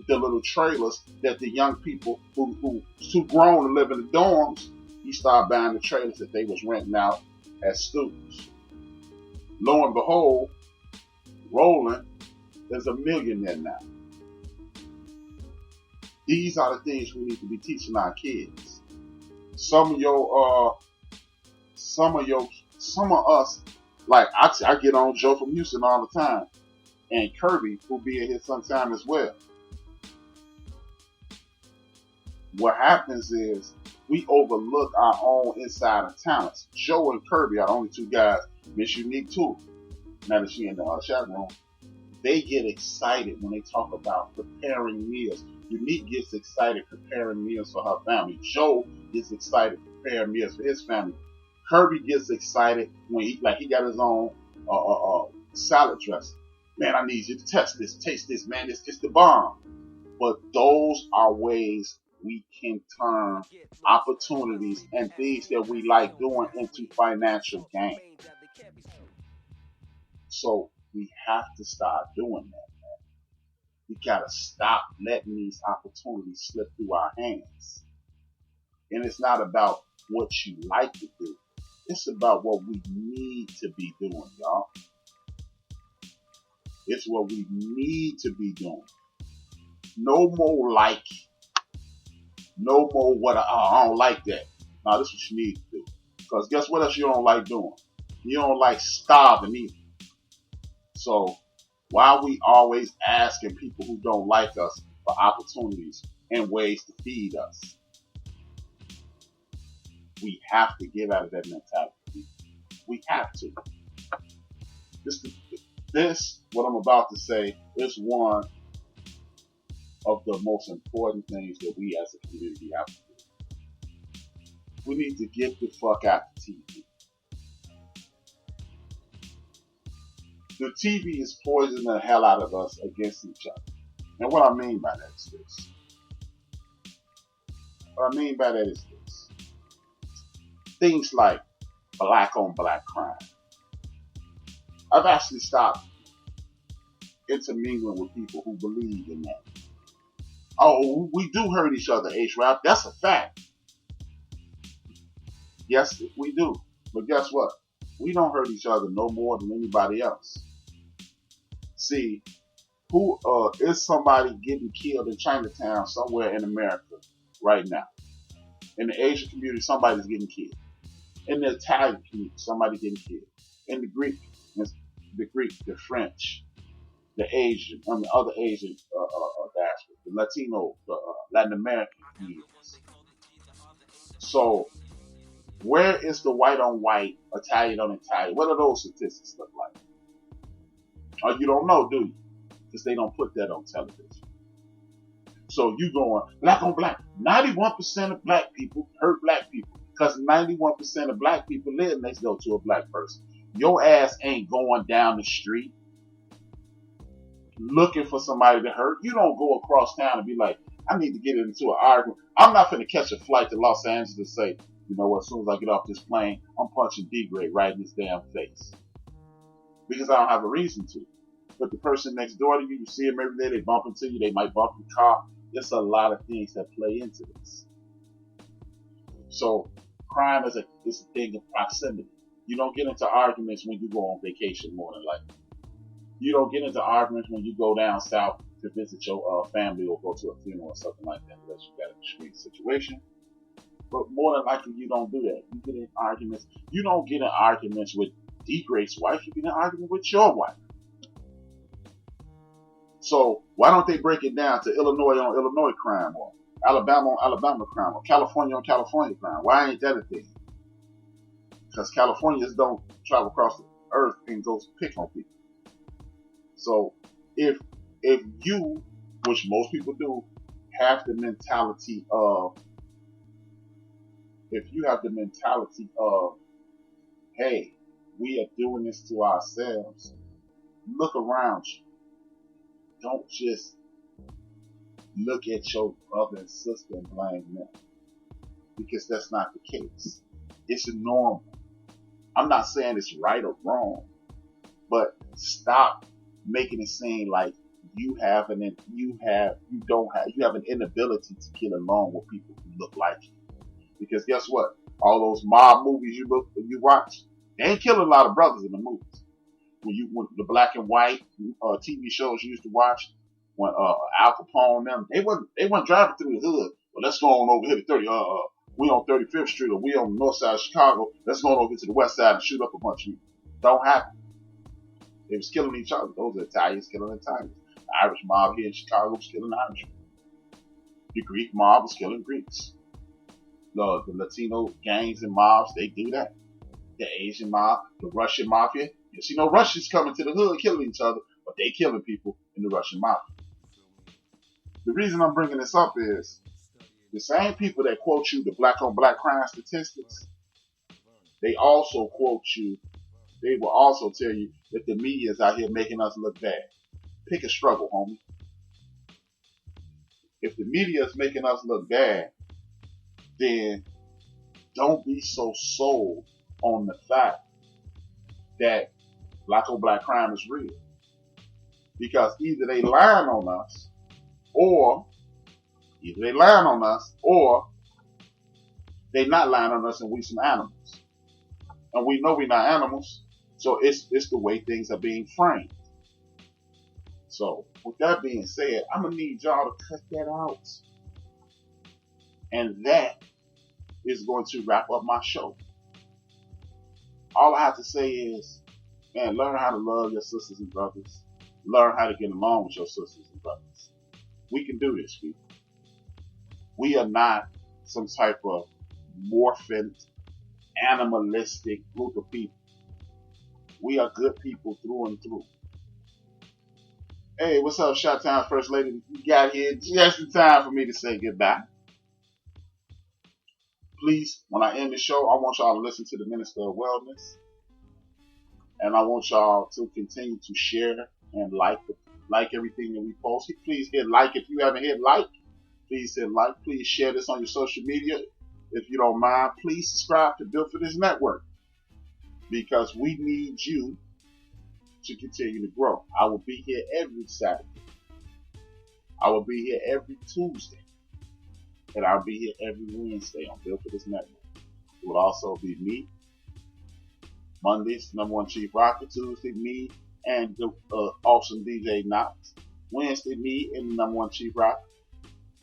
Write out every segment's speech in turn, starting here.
the little trailers that the young people who too grown to live in the dorms, he started buying the trailers that they was renting out as students. Lo and behold, Roland is a millionaire now. These are the things we need to be teaching our kids. Some of us, like I get on Joe from Houston all the time, and Kirby, who be in here sometime as well. What happens is we overlook our own insider talents. Joe and Kirby are the only two guys. Miss Unique too. Now that she in the chat room, they get excited when they talk about preparing meals. Unique gets excited preparing meals for her family. Joe gets excited preparing meals for his family. Kirby gets excited when he got his own salad dressing. Man, I need you to taste this, man. It's the bomb. But those are ways we can turn opportunities and things that we like doing into financial gain. So we have to start doing that, man. We gotta stop letting these opportunities slip through our hands. And it's not about what you like to do. It's about what we need to be doing, y'all. It's what we need to be doing. No more like. No more what I don't like that. Now this is what you need to do. Because guess what else you don't like doing? You don't like starving either. So why are we always asking people who don't like us for opportunities and ways to feed us? We have to get out of that mentality. We have to. This, what I'm about to say, is one of the most important things that we as a community have to do. We need to get the fuck out the TV. The TV is poisoning the hell out of us against each other. And what I mean by that is this. Things like black on black crime. I've actually stopped intermingling with people who believe in that. Oh, we do hurt each other, HRap. That's a fact. Yes, we do. But guess what? We don't hurt each other no more than anybody else. See, who is somebody getting killed in Chinatown somewhere in America right now? In the Asian community, somebody's getting killed. In the Italian community, somebody's getting killed. In the Greek, the French, the Asian, the other Asian diaspora, the Latino, the Latin American communities. So, where is the white on white, Italian on Italian? What do those statistics look like? Oh, you don't know, do you? Because they don't put that on television. So you going black on black. 91% of black people hurt black people because 91% of black people live next door to a black person. Your ass ain't going down the street looking for somebody to hurt. You don't go across town and be like, I need to get into an argument. I'm not going to catch a flight to Los Angeles and say, you know what, as soon as I get off this plane, I'm punching D-grade right in his damn face. Because I don't have a reason to. But the person next door to you, you see them every day, they bump into you, they might bump your car. There's a lot of things that play into this. So crime is a thing of proximity. You don't get into arguments when you go on vacation more than likely. You don't get into arguments when you go down south to visit your family or go to a funeral or something like that unless you got an extreme situation. But more than likely you don't do that. You get in arguments. You don't get in arguments with D-Grace's wife. You get in an argument with your wife. So why don't they break it down to Illinois on Illinois crime or Alabama on Alabama crime or California on California crime? Why ain't that a thing? Because Californians don't travel across the earth and go pick on people. So if you, which most people do, have the mentality of, hey, we are doing this to ourselves, look around you. Don't just look at your brother and sister and blame them. Because that's not the case. It's normal. I'm not saying it's right or wrong, but stop making it seem like you have an inability to get along with people who look like you. Because guess what? All those mob movies you watch, they ain't killing a lot of brothers in the movies. When the black and white TV shows you used to watch, when Al Capone them, they wasn't driving through the hood. Well, let's go on over here to 30. We on 35th Street, or we on the north side of Chicago. Let's go on over here to the west side and shoot up a bunch of people. Don't happen. They was killing each other. Those are Italians killing Italians. The Irish mob here in Chicago was killing Irish. The Greek mob was killing Greeks. The Latino gangs and mobs, they do that. The Asian mob, the Russian mafia. You see no Russians coming to the hood killing each other, but they killing people in the Russian mafia. The reason I'm bringing this up is the same people that quote you the black on black crime statistics, they also quote you, they will also tell you that the media is out here making us look bad. Pick a struggle, homie. If the media is making us look bad, then don't be so sold on the fact that black on black crime is real. Because either they lying on us, or they not lying on us and we some animals. And we know we're not animals, so it's the way things are being framed. So with that being said, I'm gonna need y'all to cut that out. And that is going to wrap up my show. All I have to say is, man, learn how to love your sisters and brothers. Learn how to get along with your sisters and brothers. We can do this, people. We are not some type of morphin, animalistic group of people. We are good people through and through. Hey, what's up, Shot Town First Lady? You got here just in time for me to say goodbye. Please, when I end the show, I want y'all to listen to the Minister of Wellness. And I want y'all to continue to share and like everything that we post. Please hit like if you haven't hit like. Please hit like. Please share this on your social media. If you don't mind, please subscribe to Built for This Network. Because we need you to continue to grow. I will be here every Saturday. I will be here every Tuesday. And I'll be here every Wednesday on Built for This Network. It will also be me. Mondays, number one Chief Rocker. Tuesday, me and the awesome DJ Knox. Wednesday, me and the number one Chief Rocker.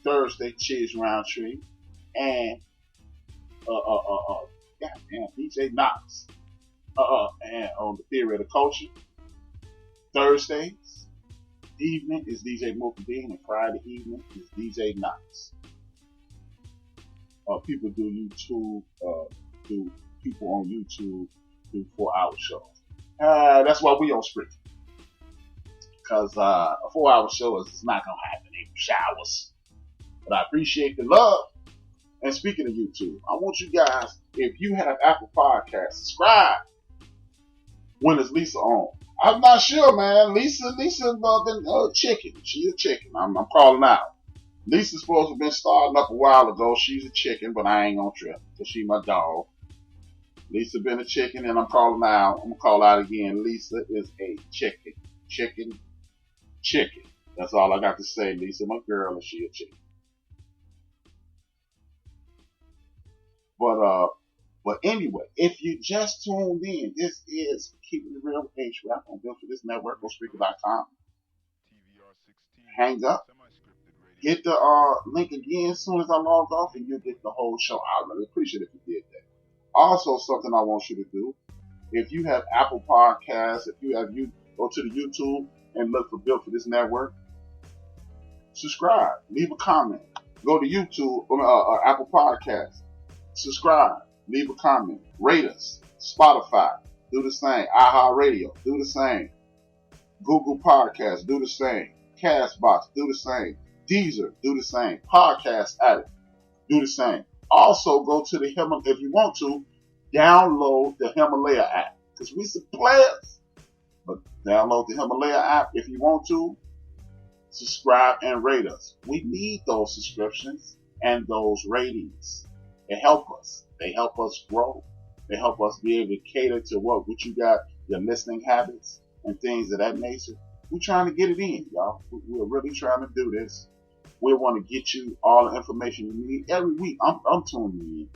Thursday, Chiz Roundtree. And goddamn, DJ Knox. And on the Theory of the Culture. Thursdays evening is DJ Mokadeen, and Friday evening is DJ Knox. People on YouTube do 4-hour shows. That's why we on Spreaker. Because a 4-hour show is not going to happen in showers. But I appreciate the love. And speaking of YouTube, I want you guys, if you have Apple Podcasts, subscribe. When is Lisa on? I'm not sure, man. Lisa chicken. She's a chicken. I'm calling out. Lisa's supposed to have been starting up a while ago. She's a chicken, but I ain't gonna trip. Cause she my dog. Lisa been a chicken, and I'm calling out. I'm gonna call out again. Lisa is a chicken. Chicken. That's all I got to say. Lisa, my girl, and she a chicken. But anyway, if you just tuned in, this is Keepin Real with HRap on Built for This Network on Spreaker.com. Hang up. Hit the link again as soon as I log off, and you'll get the whole show. I really appreciate it if you did that. Also, something I want you to do, if you have Apple Podcasts, if you go to the YouTube and look for Built for This Network, subscribe, leave a comment. Go to YouTube, Apple Podcasts, subscribe, leave a comment, rate us. Spotify, do the same. iHeartRadio, do the same. Google Podcasts, do the same. Castbox, do the same. Deezer, do the same. Podcast Addict, do the same. Also, go to the Himalaya, if you want to, download the Himalaya app. Because we some players. But download the Himalaya app if you want to. Subscribe and rate us. We need those subscriptions and those ratings. They help us. They help us grow. They help us be able to cater to what you got, your listening habits and things of that nature. We're trying to get it in, y'all. We're really trying to do this. We want to get you all the information you need every week. I'm tuning in,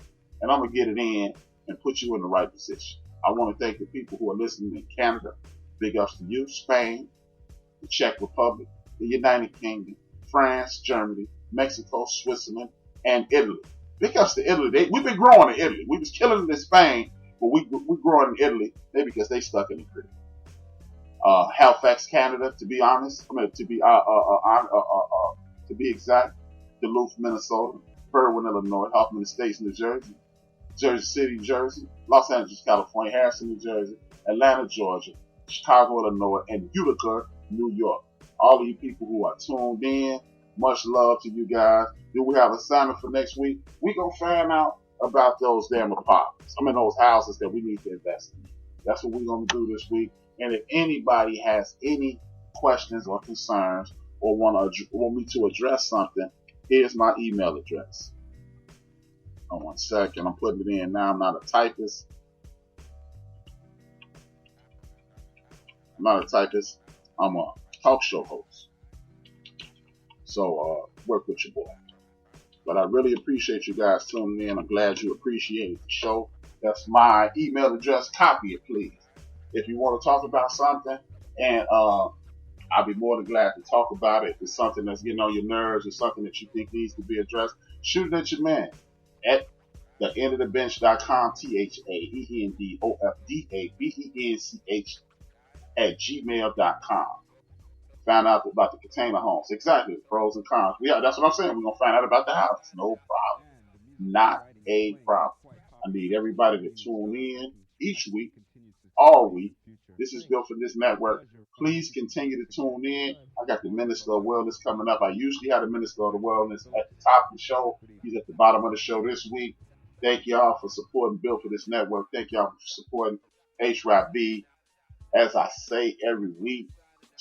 and I'm gonna get it in and put you in the right position. I want to thank the people who are listening in Canada. Big ups to you, Spain, the Czech Republic, the United Kingdom, France, Germany, Mexico, Switzerland, and Italy. Big ups to Italy. We've been growing in Italy. We was killing it in Spain, but we growing in Italy. Maybe because they stuck in the crib. Halifax, Canada, to be honest. To be exact. Duluth, Minnesota. Berwyn, Illinois. Hoffman Estates, New Jersey. Jersey City, Jersey. Los Angeles, California. Harrison, New Jersey. Atlanta, Georgia. Chicago, Illinois. And Utica, New York. All of you people who are tuned in, much love to you guys. Do we have a sign up for next week? We gonna find out about those damn apartments. those houses that we need to invest in. That's what we're gonna do this week. And if anybody has any questions or concerns or want me to address something, here's my email address. Hold on 1 second. I'm putting it in now. I'm not a typist. I'm a talk show host. So work with your boy. But I really appreciate you guys tuning in. I'm glad you appreciated the show. That's my email address. Copy it, please. If you want to talk about something, and I'll be more than glad to talk about it. If it's something that's getting on your nerves or something that you think needs to be addressed, shoot it at your man at theendofthebench.com, THAENDOFDABENCH at gmail.com. Find out about the container homes. Exactly. The pros and cons. Yeah, that's what I'm saying. We're going to find out about the houses. No problem. Not a problem. I need everybody to tune in each week, all week. This is built for this network. Please continue to tune in. I got the Minister of Wellness coming up. I usually have the Minister of the Wellness at the top of the show. He's at the bottom of the show this week. Thank y'all for supporting Built for this network. Thank y'all for supporting HRap B. As I say every week,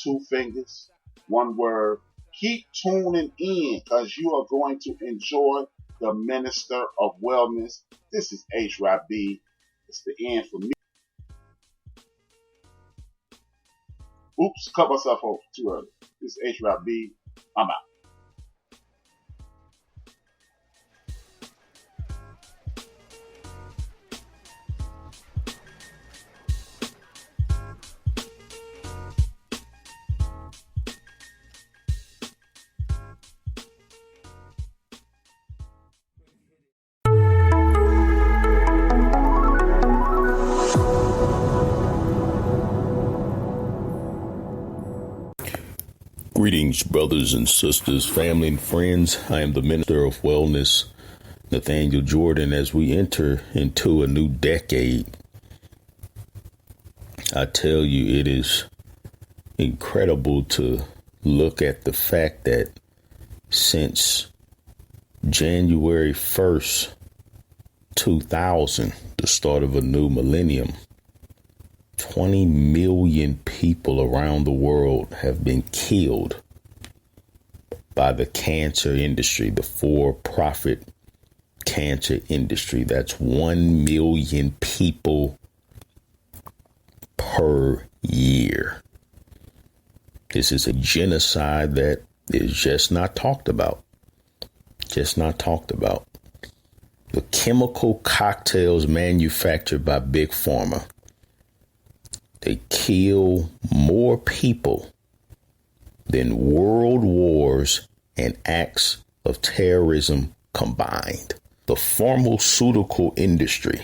2 fingers, 1 word. Keep tuning in because you are going to enjoy the Minister of Wellness. This is HRap B. It's the end for me. Oops, cut myself off too early. This is HRap B. I'm out. Greetings, brothers and sisters, family and friends. I am the Minister of Wellness, Nathaniel Jordan, as we enter into a new decade. I tell you, it is incredible to look at the fact that since January 1st, 2000, the start of a new millennium, 20 million people around the world have been killed by the cancer industry, the for-profit cancer industry. That's 1 million people per year. This is a genocide that is just not talked about. Just not talked about. The chemical cocktails manufactured by Big Pharma, they kill more people than world wars and acts of terrorism combined. The pharmaceutical industry,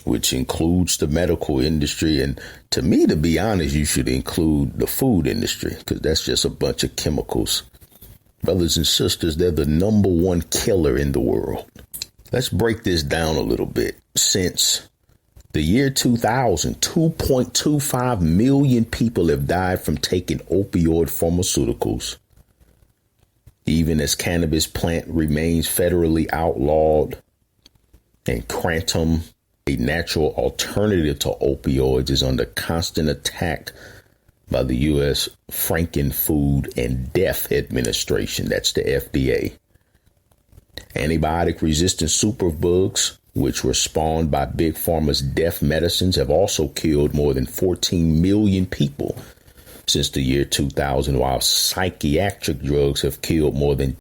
which includes the medical industry, and to me, to be honest, you should include the food industry because that's just a bunch of chemicals. Brothers and sisters, they're the #1 killer in the world. Let's break this down a little bit. Since the year 2000, 2.25 million people have died from taking opioid pharmaceuticals. Even as cannabis plant remains federally outlawed and kratom, a natural alternative to opioids, is under constant attack by the U.S. Franken-Food and Death Administration. That's the FDA. Antibiotic-resistant superbugs, which were spawned by Big Pharma's death medicines, have also killed more than 14 million people since the year 2000, while psychiatric drugs have killed more than